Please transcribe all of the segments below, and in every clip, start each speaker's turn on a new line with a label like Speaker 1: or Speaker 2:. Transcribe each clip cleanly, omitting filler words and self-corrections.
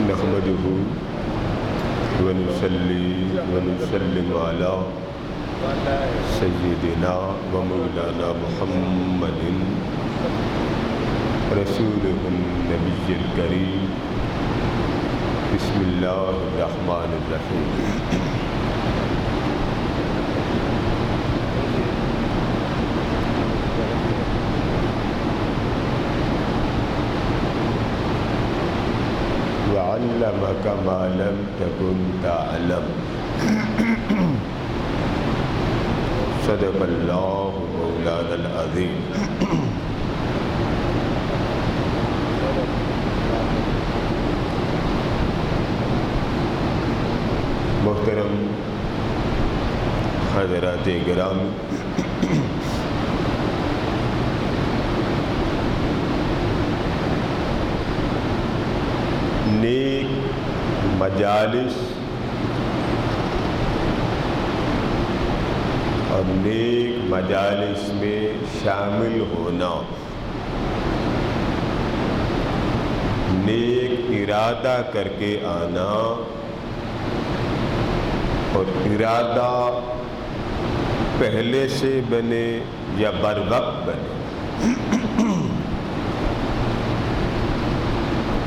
Speaker 1: نحمده ونصلي ونسلم على سيدنا ومولانا محمد رسوله النبي الكريم بسم الله الرحمن الرحيم وعلمك ما لم تكن تعلم صدق الله مولانا العظيم محترم حضرات گرامی، نیک مجالس اور نیک مجالس میں شامل ہونا، نیک ارادہ کر کے آنا اور ارادہ پہلے سے بنے یا بروقت بنے،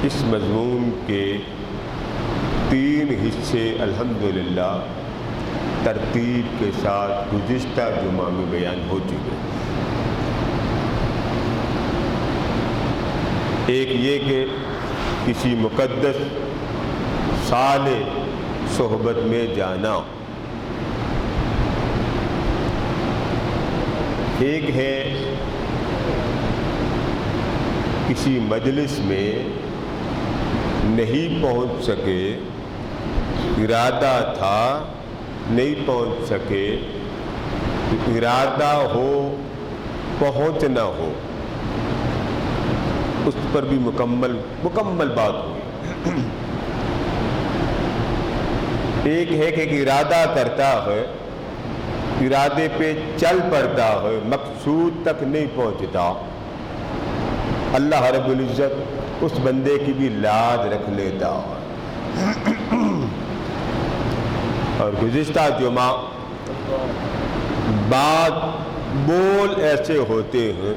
Speaker 1: اس مضمون کے 3 حصے الحمدللہ ترتیب کے ساتھ گزشتہ جمعہ میں بیان ہو چکے۔ ایک یہ کہ کسی مقدس صالح صحبت میں جانا، ایک ہے کسی مجلس میں نہیں پہنچ سکے، ارادہ تھا نہیں پہنچ سکے، ارادہ ہو پہنچنا ہو، اس پر بھی مکمل بات ہوئی۔ ایک ہے کہ ارادہ کرتا ہے، ارادے پہ چل پڑتا ہے، مقصود تک نہیں پہنچتا، اللہ رب العزت اس بندے کی بھی لاج رکھ لیتا ہے۔ اور گزشتہ جمعہ بعض بول ایسے ہوتے ہیں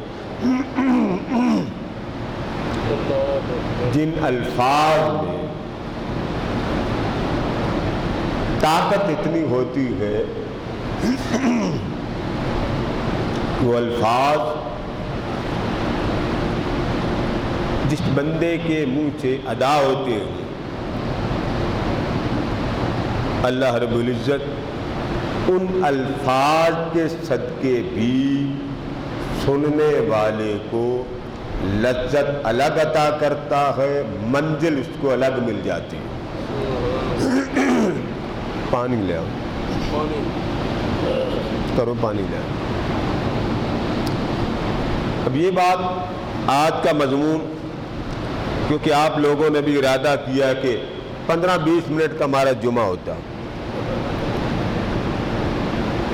Speaker 1: جن الفاظ میں طاقت اتنی ہوتی ہے، وہ الفاظ جس بندے کے منہ سے ادا ہوتے ہیں، اللہ رب العزت ان الفاظ کے صدقے بھی سننے والے کو لذت الگ عطا کرتا ہے، منزل اس کو الگ مل جاتی ہے۔ پانی لے آؤ، کرو پانی لے آؤ۔ اب یہ بات آج کا مضمون، کیونکہ آپ لوگوں نے بھی ارادہ کیا کہ 15-20 منٹ کا ہمارا جمعہ ہوتا،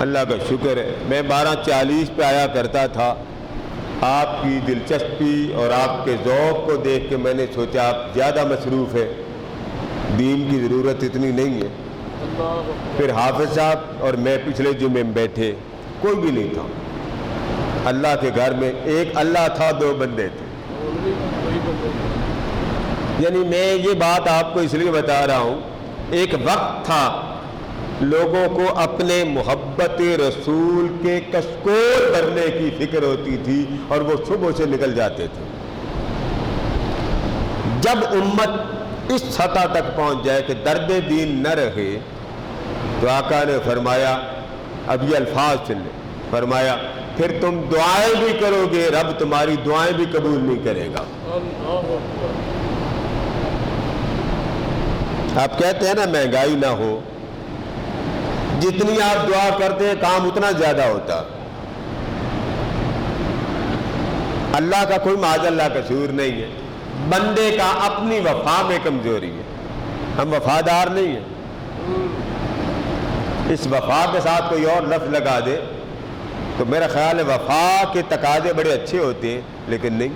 Speaker 1: اللہ کا شکر ہے۔ میں 12:40 پہ آیا کرتا تھا، آپ کی دلچسپی اور آپ کے ذوق کو دیکھ کے میں نے سوچا آپ زیادہ مصروف ہے، دین کی ضرورت اتنی نہیں ہے۔ پھر حافظ صاحب اور میں پچھلے جمعے میں بیٹھے، کوئی بھی نہیں تھا، اللہ کے گھر میں ایک اللہ تھا، 2 بندے تھے۔ یعنی میں یہ بات آپ کو اس لیے بتا رہا ہوں، ایک وقت تھا لوگوں کو اپنے محبت رسول کے کسکول بھرنے کی فکر ہوتی تھی اور وہ صبح سے نکل جاتے تھے۔ جب امت اس سطح تک پہنچ جائے کہ درد دین نہ رہے تو آقا نے فرمایا، اب یہ الفاظ سن لیں، فرمایا پھر تم دعائیں بھی کرو گے، رب تمہاری دعائیں بھی قبول نہیں کرے گا۔ آپ کہتے ہیں نا مہنگائی نہ ہو، جتنی آپ دعا کرتے ہیں کام اتنا زیادہ ہوتا۔ اللہ کا کوئی معاذ اللہ قصور نہیں ہے، بندے کا اپنی وفا میں کمزوری ہے، ہم وفادار نہیں ہیں۔ اس وفا کے ساتھ کوئی اور لفظ لگا دے تو میرا خیال ہے وفا کے تقاضے بڑے اچھے ہوتے ہیں، لیکن نہیں،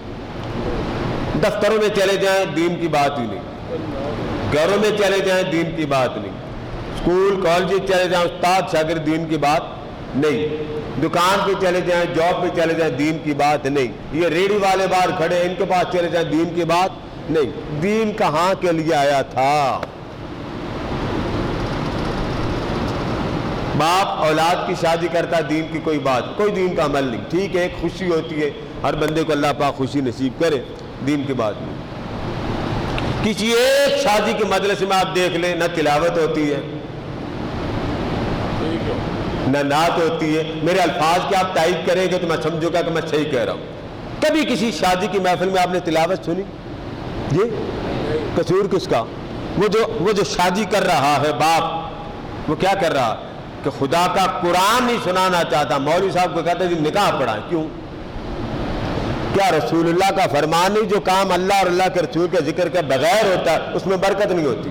Speaker 1: دفتروں میں چلے جائیں دین کی بات ہی نہیں، گھروں میں چلے جائیں دین کی بات نہیں، اسکول کالج چلے جائیں استاد شاگرد دین کی بات نہیں، دکان پہ چلے جائیں جاب پہ چلے جائیں دین کی بات نہیں، یہ ریڑھی والے باہر کھڑے ہیں ان کے پاس چلے جائیں دین کی بات نہیں۔ دین کہاں کے لیے آیا تھا؟ باپ اولاد کی شادی کرتا دین کی کوئی بات، کوئی دین کا عمل نہیں، ٹھیک ہے ایک خوشی ہوتی ہے ہر بندے کو اللہ پاک خوشی نصیب کرے، دین کی بات نہیں۔ کسی ایک شادی کے مجلس میں آپ دیکھ لیں نہ تلاوت ہوتی ہے نہ نعت ہوتی ہے، میرے الفاظ کی آپ تائید کریں گے تو میں سمجھوں گا کہ میں صحیح کہہ رہا ہوں۔ کبھی کسی شادی کی محفل میں آپ نے تلاوت سنی؟ یہ قصور کس کا؟ وہ جو شادی کر رہا ہے باپ، وہ کیا کر رہا کہ خدا کا قرآن نہیں سنانا چاہتا، مولوی صاحب کو کہتا ہے جی نکاح پڑھائیں، کیوں؟ کیا رسول اللہ کا فرمان نہیں جو کام اللہ اور اللہ کے رسول کے ذکر کے بغیر ہوتا ہے اس میں برکت نہیں ہوتی؟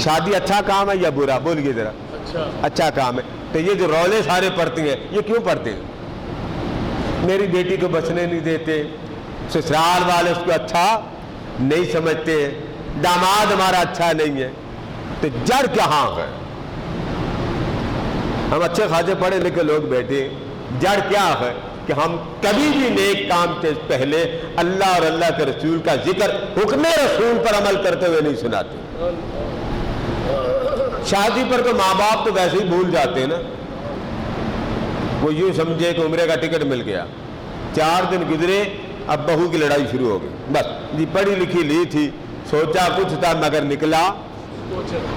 Speaker 1: شادی اچھا کام ہے یا برا؟ بولیے ذرا۔ اچھا کام ہے، تو یہ جو رولے سارے پڑھتے ہیں یہ کیوں پڑھتے ہیں؟ میری بیٹی کو بچنے نہیں دیتے، سسرال والے اس کو اچھا نہیں سمجھتے، داماد ہمارا اچھا نہیں ہے، تو جڑ کہاں ہے؟ ہم اچھے خاصے پڑھے لکھے لوگ بیٹھے، جڑ کیا ہے کہ ہم کبھی بھی نیک کام سے پہلے اللہ اور اللہ کے رسول کا ذکر حکم رسول پر عمل کرتے ہوئے نہیں سناتے۔ شادی پر تو ماں باپ تو ویسے ہی بھول جاتے ہیں نا، وہ یوں سمجھے کہ عمرے کا ٹکٹ مل گیا، 4 دن گزرے اب بہو کی لڑائی شروع ہو گئی، بس جی پڑھی لکھی لی تھی، سوچا کچھ تھا مگر نکلا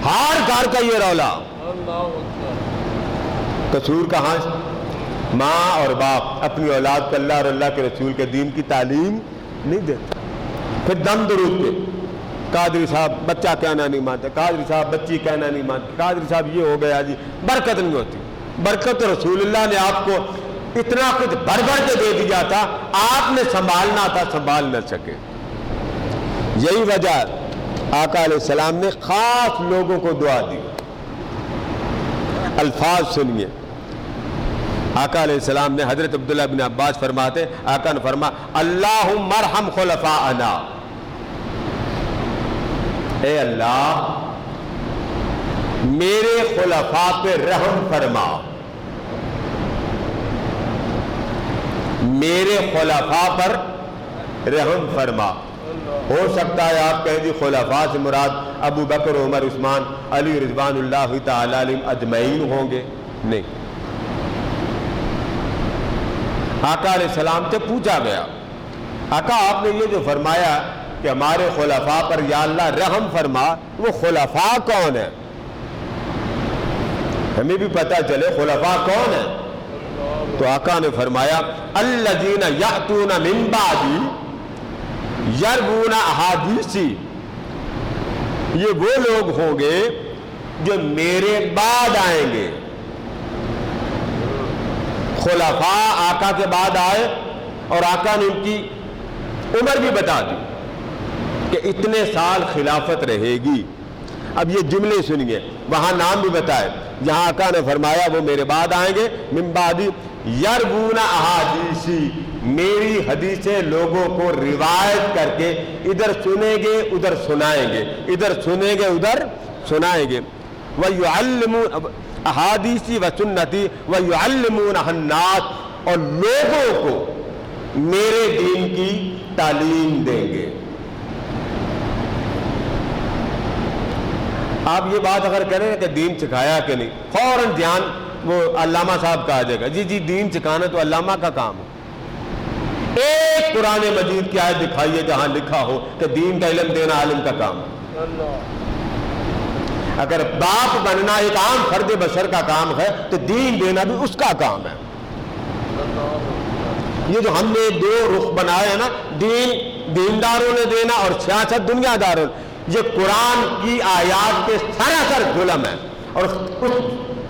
Speaker 1: ہار گھر کا یہ رولا۔ قصور کہاں؟ ماں اور باپ اپنی اولاد کو اللہ اور اللہ کے رسول کے دین کی تعلیم نہیں دیتے۔ پھر دم درود پہ قادری صاحب بچہ کہنا نہیں مانتے، قادری صاحب بچی کہنا نہیں مانتے، قادری صاحب یہ ہو گیا جی، برکت نہیں ہوتی۔ برکت رسول اللہ نے آپ کو اتنا کچھ بھر بھر کے دے دیا تھا، آپ نے سنبھالنا تھا، سنبھال نہ سکے۔ یہی وجہ آقا علیہ السلام نے خاص لوگوں کو دعا دی۔ الفاظ سنیے، آقا علیہ السلام نے حضرت عبداللہ بن عباس فرماتے، آقا نے فرمایا اللہم ارحم خلفاءنا، اے اللہ میرے خلفاء پہ رحم فرما، میرے خلفاء پر رحم فرما۔ ہو سکتا ہے آپ کہیں جی خلفاء سے مراد ابو بکر عمر عثمان علی رضوان اللہ تعالی علیہم اجمعین ہوں گے، نہیں۔ آقا علیہ السلام سے پوچھا گیا، آقا آپ نے یہ جو فرمایا کہ ہمارے خلفاء پر یا اللہ رحم فرما، وہ خلفاء کون ہیں؟ ہمیں بھی پتہ چلے خلفاء کون ہیں۔ تو آقا نے فرمایا الذین یأتون من بعدی یروون احادیثی، یہ وہ لوگ ہوں گے جو میرے بعد آئیں گے۔ خلفاء آقا کے بعد آئے اور آقا نے ان کی عمر بھی بتا دی کہ اتنے سال خلافت رہے گی۔ اب یہ جملے سنیے، وہاں نام بھی بتائے، جہاں آقا نے فرمایا وہ میرے بعد آئیں گے، من بعدی یروون احادیثی، میری حدیثیں لوگوں کو روایت کر کے ادھر سنیں گے ادھر سنائیں گے، ادھر سنیں گے ادھر سنائیں گے۔ وَيُعَلِّمُونَ احادیثی و سنتی وَيُعَلِّمُونَ النَّاسَ، اور لوگوں کو میرے دین کی تعلیم دیں گے۔ آپ یہ بات اگر کریں کہ دین سکھایا کہ نہیں، فوراً دھیان وہ علامہ صاحب کا آ جائے گا، جی جی دین سکھانا تو علامہ کا کام ہے۔ ایک قرآن مجید کی آیت دکھائیے جہاں لکھا ہو کہ دین کا علم دینا عالم کا کام ہے۔ اگر باپ بننا ایک عام فرد بشر کا کام ہے تو دین دینا بھی اس کا کام ہے۔ یہ جو ہم نے دو رخ بنائے ہیں نا، دین دینداروں نے دینا اور سیاست دنیا داروں، یہ قرآن کی آیات کے سراسر ظلم ہے اور اس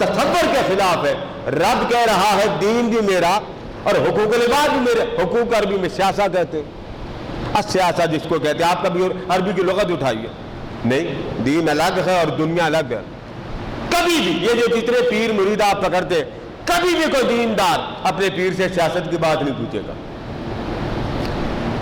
Speaker 1: تصور کے خلاف ہے۔ رب کہہ رہا ہے دین بھی میرا اور حقوق العباد بھی میرے، حقوق عربی میں سیاست کہتے ہیں، السیاست جس کو کہتے ہیں، آپ کبھی عربی کی لغت اٹھائیے، نہیں، دین الگ ہے اور دنیا الگ ہے۔ کبھی بھی یہ جو جتنے پیر مرید آپ پکڑتے، کبھی بھی کوئی دیندار اپنے پیر سے سیاست کی بات نہیں پوچھے گا۔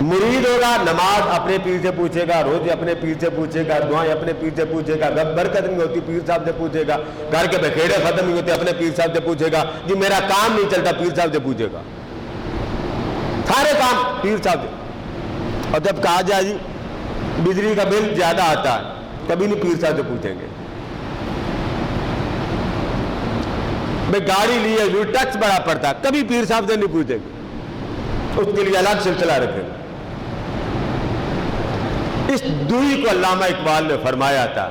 Speaker 1: مرید ہوگا نماز اپنے پیر سے پوچھے گا، روزے اپنے پیر سے پوچھے گا، دعائیں اپنے پیر سے پوچھے گا، برکت نہیں ہوتی پیر صاحب سے پوچھے گا، گھر کے بکھیڑے ختم نہیں ہوتے اپنے پیر صاحب سے پوچھے گا، جی میرا کام نہیں چلتا پیر صاحب سے پوچھے گا، سارے کام پیر صاحب سے۔ اور جب کہا جائے جی بجلی کا بل زیادہ آتا ہے، کبھی نہیں پیر صاحب سے پوچھیں گے۔ بھئی گاڑی لی ہے جو ٹیکس بڑا پڑتا ہے، کبھی پیر صاحب سے نہیں پوچھیں گے، اس کے لیے الگ سلسلہ رکھیں گے۔ اس دوئی کو علامہ اقبال نے فرمایا تھا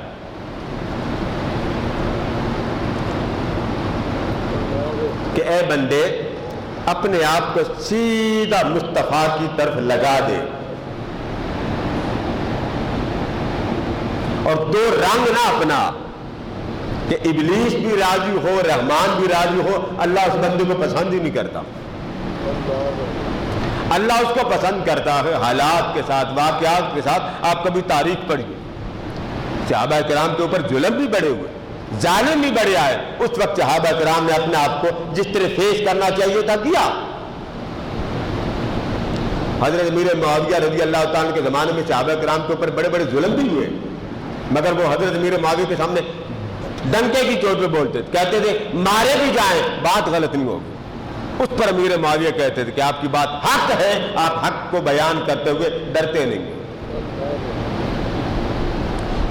Speaker 1: کہ اے بندے اپنے آپ کو سیدھا مصطفیٰ کی طرف لگا دے، اور دو رنگ نہ اپنا کہ ابلیس بھی راضی ہو رحمان بھی راضی ہو، اللہ اس بندے کو پسند ہی نہیں کرتا۔ اللہ اس کو پسند کرتا ہے حالات کے ساتھ، واقعات کے ساتھ۔ آپ کبھی تاریخ پڑھیے، صحابہ کرام کے اوپر ظلم بھی بڑے ہوئے، ظالم بھی بڑے آئے، اس وقت صحابہ کرام نے اپنے آپ کو جس طرح فیس کرنا چاہیے تھا کیا۔ حضرت امیر معاویہ رضی اللہ تعالیٰ کے زمانے میں صحابہ کرام کے اوپر بڑے بڑے ظلم بھی ہوئے، مگر وہ حضرت امیر معاویہ کے سامنے ڈنکے کی چوٹ پہ بولتے تھے، کہتے تھے مارے بھی جائیں بات غلط نہیں ہوگی۔ اس پر امیر معاویہ کہتے تھے کہ آپ کی بات حق ہے، آپ حق کو بیان کرتے ہوئے ڈرتے نہیں۔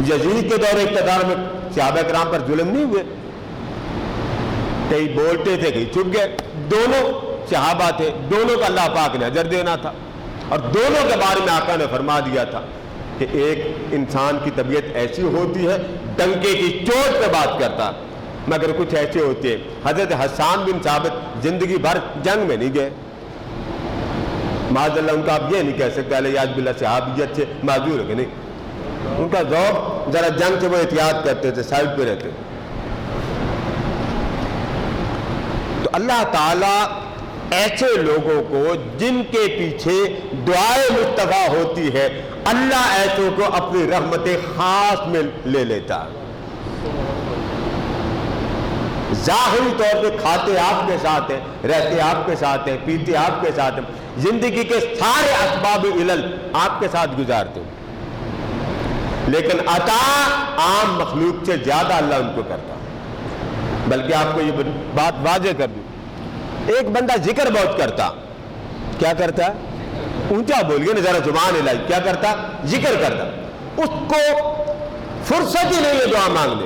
Speaker 1: یزید کے دور اقتدار میں صحابہ کرام پر ظلم نہیں ہوئے، کئی بولتے تھے کئی چپ گئے، دونوں صحابہ تھے، دونوں کا اللہ پاک نے اجر دینا تھا، اور دونوں کے بارے میں آقا نے فرما دیا تھا کہ ایک انسان کی طبیعت ایسی ہوتی ہے ڈنکے کی چوٹ پہ بات کرتا، مگر کچھ ایسے ہوتے ہیں۔ حضرت حسان بن ثابت زندگی بھر جنگ میں نہیں گئے، معاذ اللہ ان کا آپ یہ نہیں کہہ سکتے علیہ باللہ صحابیت سے معذور ہے کہ نہیں، ان کا ذوق ذرا جنگ سے وہ احتیاط کرتے تھے، سائڈ پہ رہتے۔ تو اللہ تعالیٰ ایسے لوگوں کو جن کے پیچھے دعائے مصطفیٰ ہوتی ہے، اللہ ایسوں کو اپنی رحمت خاص میں لے لیتا ہے۔ ظاہری طور پہ کھاتے آپ کے ساتھ ہیں، رہتے آپ کے ساتھ ہیں، پیتے آپ کے ساتھ ہیں، زندگی کے سارے اسباب علل آپ کے ساتھ گزارتے ہیں، لیکن عطا عام مخلوق سے زیادہ اللہ ان کو کرتا ہے۔ بلکہ آپ کو یہ بات واضح کر دوں، ایک بندہ ذکر بہت کرتا، کیا کرتا ہے؟ اونچا بولیے نا ذرا زبان ہلائی، کیا کرتا؟ ذکر کرتا، اس کو فرصت ہی نہیں ہے دعا مانگنے۔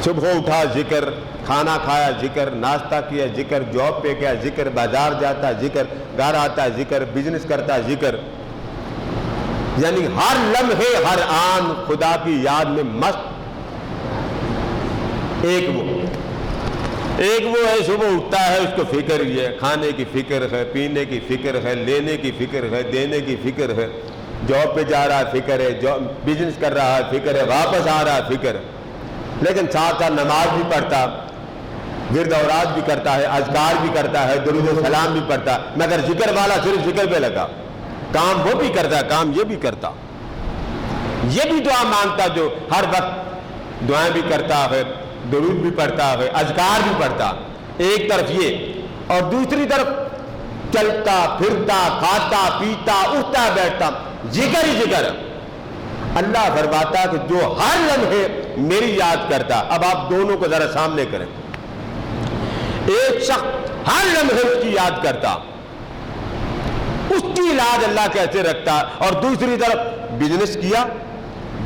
Speaker 1: صبح اٹھا ذکر، کھانا کھایا ذکر، ناشتہ کیا ذکر، جاب پہ گیا ذکر، بازار جاتا ذکر، گھر آتا ذکر، بزنس کرتا ذکر، یعنی ہر لمحے ہر آن خدا کی یاد میں مست۔ ایک وہ ہے صبح اٹھتا ہے اس کو فکر ہی ہے، کھانے کی فکر ہے، پینے کی فکر ہے، لینے کی فکر ہے، دینے کی فکر ہے، جاب پہ جا رہا ہے فکر ہے، بزنس کر رہا ہے فکر ہے، واپس آ رہا ہے فکر ہے، لیکن ساتھ ساتھ نماز بھی پڑھتا، ورد اوراد بھی کرتا ہے، اذکار بھی کرتا ہے، درود و سلام بھی پڑھتا، مگر ذکر والا صرف ذکر پہ لگا، کام وہ بھی کرتا، کام یہ بھی کرتا، یہ بھی دعا مانگتا جو ہر وقت دعائیں بھی کرتا ہے، درود بھی پڑھتا ہے، اذکار بھی پڑھتا، ایک طرف یہ، اور دوسری طرف چلتا پھرتا کھاتا پیتا اٹھتا بیٹھتا ذکر ہی ذکر۔ اللہ فرماتا کہ جو ہر لمحے میری یاد کرتا، اب آپ دونوں کو ذرا سامنے کریں، ایک شخص ہر لمحے اس کی یاد کرتا، اس کی لاج اللہ کیسے رکھتا، اور دوسری طرف بزنس کیا،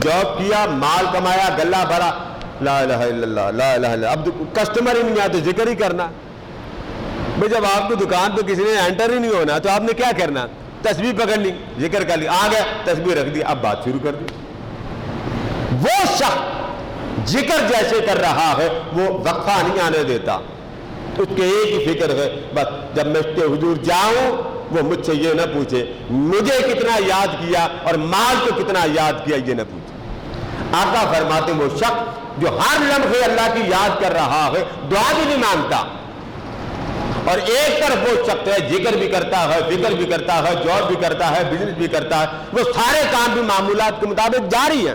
Speaker 1: جاب کیا، مال کمایا، گلہ بھرا، لا الہ الا اللہ لا الہ الا اللہ، اب کسٹمر ہی نہیں آتے ذکر ہی کرنا۔ بھئی جب آپ کی دکان پہ کسی نے انٹر ہی نہیں ہونا تو آپ نے کیا کرنا؟ تسبیح پکڑ لی، ذکر کر لی، آ گیا تسبیح رکھ دی، اب بات شروع کر دی۔ وہ شخص ذکر جیسے کر رہا ہے وہ وقفہ نہیں آنے دیتا، اس کے ایک ہی فکر ہے، بس جب میں اس کے حضور جاؤں وہ مجھ سے یہ نہ پوچھے مجھے کتنا یاد کیا اور مال کو کتنا یاد کیا، یہ نہ پوچھے۔ آقا فرماتے وہ شخص جو ہر لمحے اللہ کی یاد کر رہا ہے، دعا بھی نہیں مانگتا، اور ایک طرف وہ شخص ہے ذکر بھی کرتا ہے، فکر بھی کرتا ہے، جاب بھی کرتا ہے، بزنس بھی کرتا ہے، وہ سارے کام بھی معمولات کے مطابق جاری ہیں۔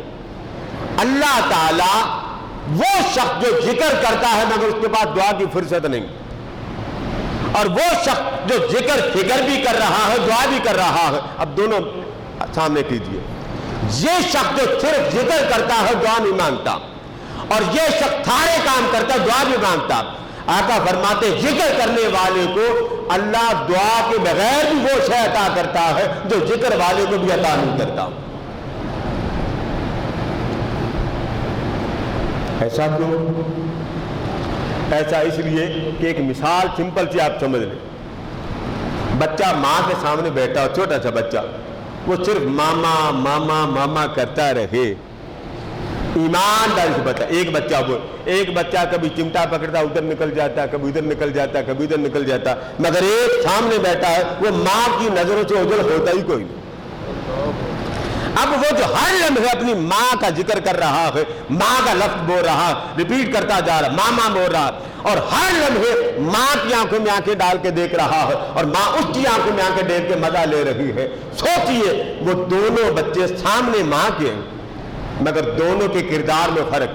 Speaker 1: اللہ تعالیٰ وہ شخص جو ذکر کرتا ہے مگر اس کے بعد دعا کی فرصت نہیں، اور وہ شخص جو ذکر فکر بھی کر رہا ہے دعا بھی کر رہا ہے. اب دونوں سامنے کیجئے. یہ شخص جو صرف ذکر کرتا ہے دعا نہیں مانگتا, اور یہ شخص سارے کام کرتا ہے دعا بھی مانگتا. آقا فرماتے ذکر کرنے والے کو اللہ دعا کے بغیر بھی وہ شے عطا کرتا ہے جو ذکر والے کو بھی عطا نہیں کرتا. ایسا کیوں؟ ایسا اس لیے کہ ایک مثال سمپل سی آپ سمجھ لیں. بچہ ماں کے سامنے بیٹھا ہو, چھوٹا سا بچہ, وہ صرف ماما ماما ماما کرتا رہے. ایمانداری سے بتا, ایک بچہ کبھی چمٹا پکڑتا ادھر نکل جاتا, کبھی ادھر نکل جاتا, کبھی ادھر نکل جاتا, مگر ایک سامنے بیٹھا ہے وہ ماں کی نظروں سے اوجھل ہوتا ہی کوئی نہیں. اب وہ جو ہر لمحے اپنی ماں کا ذکر کر رہا ہے, ماں کا لفظ بول رہا, ریپیٹ کرتا جا رہا, ماما بول رہا, اور ہر لمحے ماں کی آنکھوں میں آنکھیں ڈال کے دیکھ رہا ہے, اور ماں اس کی آنکھوں میں آنکھیں ڈال کے مزہ لے رہی ہے. سوچئے وہ دونوں بچے سامنے ماں کے ہیں, مگر دونوں کے کردار میں فرق.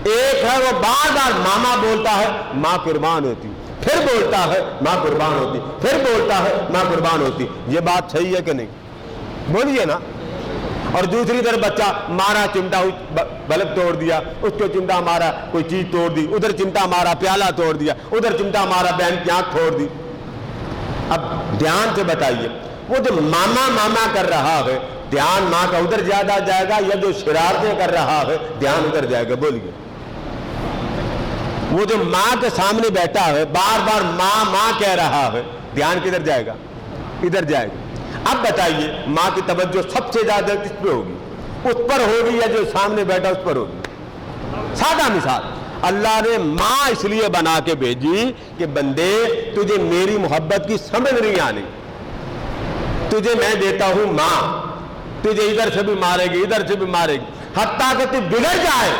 Speaker 1: ایک ہے وہ بار بار ماما بولتا ہے, ماں قربان ہوتی, پھر بولتا ہے ماں قربان ہوتی, پھر بولتا ہے ماں قربان ہوتی. یہ بات صحیح ہے کہ نہیں؟ بولیے نا. اور دوسری طرف بچہ مارا چمٹا, بلب توڑ دیا, اس کو چمٹا مارا, کوئی چیز توڑ دی, ادھر چمٹا مارا, پیالہ توڑ دیا, ادھر چمٹا مارا, بہن کی آنکھ توڑ دی. اب دھیان سے بتائیے, وہ جو ماما ماما کر رہا ہے دھیان ماں کا ادھر زیادہ جائے گا, یا جو شرارتیں کر رہا ہے دھیان ادھر جائے گا؟ بولیے. وہ جو ماں کے سامنے بیٹھا ہے بار بار ماں ماں کہہ رہا ہے, دھیان کدھر جائے گا؟ ادھر جائے گا. اب بتائیے ماں کی توجہ سب سے زیادہ کس پہ ہوگی؟ اس پر ہوگی یا جو سامنے بیٹھا اس پر ہوگی؟ سادہ مثال, اللہ نے ماں اس لیے بنا کے بھیجی کہ بندے تجھے میری محبت کی سمجھ نہیں آنی, تجھے میں دیتا ہوں ماں, تجھے ادھر سے بھی مارے گی ادھر سے بھی مارے گی, حتیٰ کہ تو بگڑ جائے,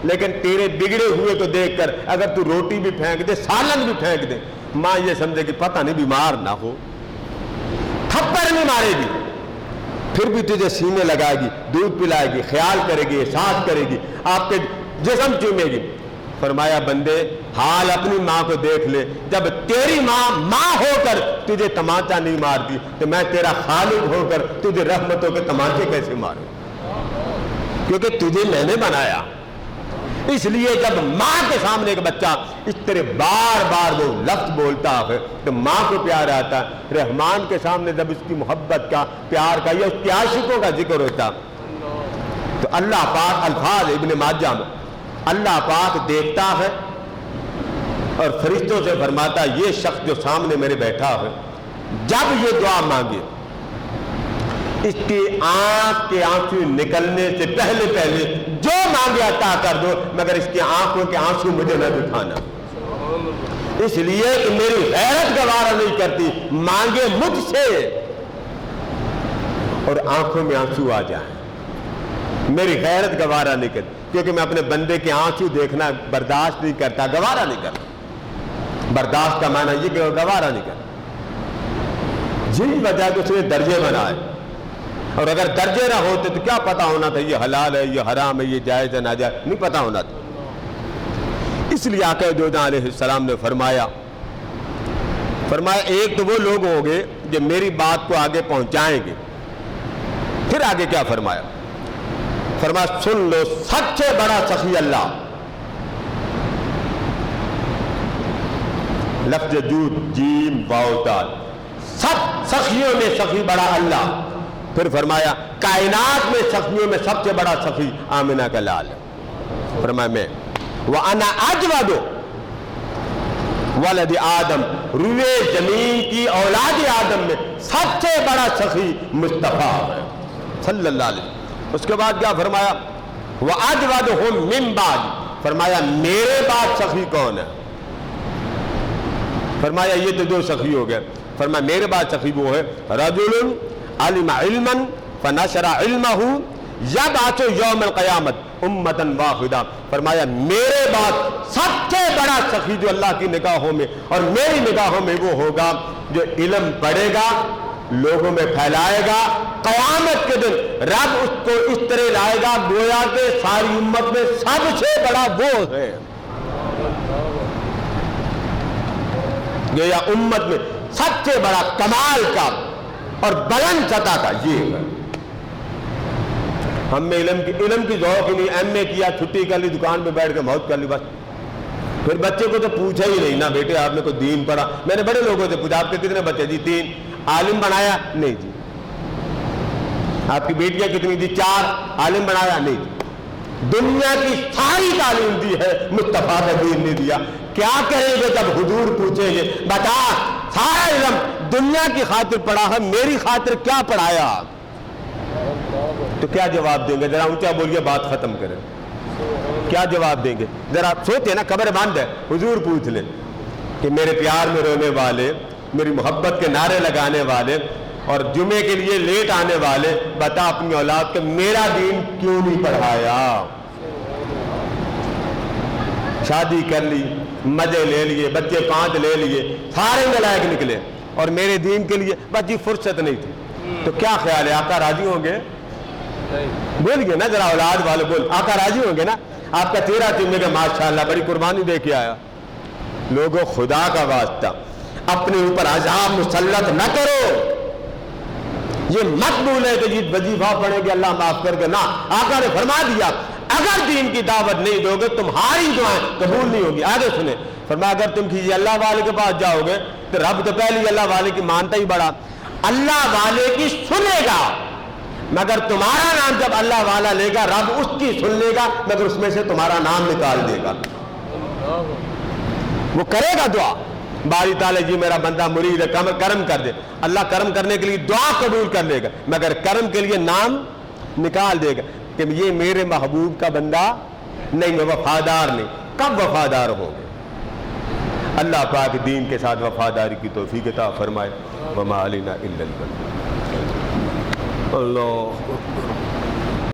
Speaker 1: لیکن تیرے بگڑے ہوئے کو دیکھ کر اگر تو روٹی بھی پھینک دے, سالن بھی پھینک دے, ماں یہ سمجھے کہ پتہ نہیں بیمار نہ ہو, تھپڑ نہیں مارے گی, پھر بھی تجھے سینے لگائے گی, دودھ پلائے گی, خیال کرے گی, احساس کرے گی, آپ کے جسم چومے گی. فرمایا بندے حال اپنی ماں کو دیکھ لے, جب تیری ماں ہو کر تجھے تمانچہ نہیں مارتی تو میں تیرا خالق ہو کر تجھے رحمتوں کے تمانچے کیسے ماروں؟ کیونکہ تجھے میں نے بنایا. اس لیے جب ماں کے سامنے ایک بچہ اس طرح بار بار وہ لفظ بولتا ہے تو ماں کو پیار آتا ہے. رحمان کے سامنے جب اس کی محبت کا, پیار کا, یا اس کے عاشقوں کا ذکر ہوتا تو اللہ پاک, الفاظ ابن ماجہ میں, اللہ پاک دیکھتا ہے اور فرشتوں سے فرماتا یہ شخص جو سامنے میرے بیٹھا ہے جب یہ دعا مانگے اس کی آنکھ کے آنسو نکلنے سے پہلے جو مانگے عطا کر دو, مگر اس کی آنکھوں کے آنسو مجھے نہ دکھانا, اس لیے کہ میری غیرت گوارا نہیں کرتی مانگے مجھ سے اور آنکھوں میں آنسو آ جائیں. میری غیرت گوارا نہیں کرتی, کیونکہ میں اپنے بندے کے آنسو دیکھنا برداشت نہیں کرتا, گوارا نہیں کرتا. برداشت کا معنی یہ کہ وہ گوارا نہیں کرتا. جن وجہ کہ اس نے درجے بنائے, اور اگر درجے نہ ہوتے تو کیا پتا ہونا تھا یہ حلال ہے, یہ حرام ہے, یہ جائز ہے, ناجائز, نہیں پتا ہونا تھا. اس لیے آقا دو جہاں علیہ السلام نے فرمایا ایک تو وہ لوگ ہوں گے جو میری بات کو آگے پہنچائیں گے. پھر آگے کیا فرمایا؟ فرمایا سن لو سب سے بڑا سخی اللہ. لفظ جود جیم واو دال, سب سخیوں میں سخی بڑا اللہ. پھر فرمایا کائنات میں سخیوں میں سب سے بڑا سخی آمنہ کا لال ہے. فرمایا میں وَأَنَا أَجْوَدُ وَلَدِ آدم, روئے زمین کی اولاد آدم میں سب سے بڑا سخی مصطفیٰ ہے صلی اللہ علیہ وسلم. اس کے بعد کیا فرمایا؟ وَأَجْوَدُهُمْ مِنْ بَعْدِ, فرمایا میرے بعد سخی کون ہے؟ فرمایا یہ تو دو سخی ہو گئے. فرمایا میرے بعد سخی وہ ہے رجل علم علما فنشر علمہ یبعث یوم القیامت امتا واحدہ. فرمایا میرے بعد سب سے بڑا سخی جو اللہ کی نگاہوں میں اور میری نگاہوں میں وہ ہوگا جو علم پڑھے گا, لوگوں میں پھیلائے گا, قیامت کے دن رب اس کو اس طرح لائے گا گویا کہ ساری امت میں سب سے بڑا وہ ہے. گویا امت میں سب سے بڑا کمال کا اور بلند سطح کا یہ ہے. ہم میں علم کی ذوق ہی نہیں. ایم اے کیا, چھٹی کر لی, دکان پہ بیٹھ کے موت کر لی بس. پھر بچے کو تو پوچھا ہی نہیں نا, بیٹے آپ نے کوئی دین پڑھا؟ میں نے بڑے لوگوں سے پوچھا آپ کے کتنے بچے؟ جی 3. عالم بنایا؟ نہیں جی. آپ کی بیٹیاں کتنی تھی؟ 4. عالم بنایا؟ نہیں جی. دنیا کی ساری تعلیم دی ہے, مصطفیٰ کا دین نہیں دیا. کیا کریں گے جب حضور پوچھیں گے بتا سارا علم دنیا کی خاطر پڑھا ہے, میری خاطر کیا پڑھایا؟ تو کیا جواب دیں گے؟ ذرا اونچا بولیے, بات ختم کریں. کیا جواب دیں گے؟ ذرا سوچیں نا, قبر بند ہے, حضور پوچھ لیں کہ میرے پیار میں رونے والے, میری محبت کے نعرے لگانے والے اور جمعے کے لیے لیٹ آنے والے, بتا اپنی اولاد کہ میرا دین کیوں نہیں پڑھایا؟ شادی کر لی, مزے لے لیے, بچے 5 لے لیے, سارے نالائق نکلے, اور میرے دین کے لیے بس جی فرصت نہیں تھی. تو کیا خیال ہے, آقا راضی ہوں گے؟ بولیے نا ذرا, اولاد والے بول, آقا راضی ہوں گے نا؟ آپ کا چہرہ چننے کا ماشاءاللہ بڑی قربانی دے کے آیا. لوگوں خدا کا واسطہ اپنے اوپر عذاب مسلط نہ کرو. یہ مت بھولے کہ جی وظیفہ پڑھیں گے اللہ معاف کر کے, نہ. آقا نے فرما دیا اگر دین کی دعوت نہیں دو گے تمہاری دعائیں قبول نہیں ہوگی. آگے سنیں, فرمایا اگر تم کسی اللہ والے کے پاس جاؤ گے تو رب تو پہلے اللہ والے کی مانتا ہی بڑا, اللہ والے کی سنے گا, مگر تمہارا نام جب اللہ والا لے گا رب اس کی سن لے گا, مگر اس میں سے تمہارا نام نکال دے گا. وہ کرے گا دعا, باری تعالیٰ جی میرا بندہ مرید ہے, کرم کر دے. اللہ کرم کرنے کے لیے دعا قبول کر لے گا, مگر کرم کے لیے نام نکال دے گا کہ یہ میرے محبوب کا بندہ نہیں, میں وفادار نہیں. کب وفادار ہو گے؟ اللہ پاک دین کے ساتھ وفاداری کی توفیق عطا فرمائے. وما علینا الا البلاغ. اللہ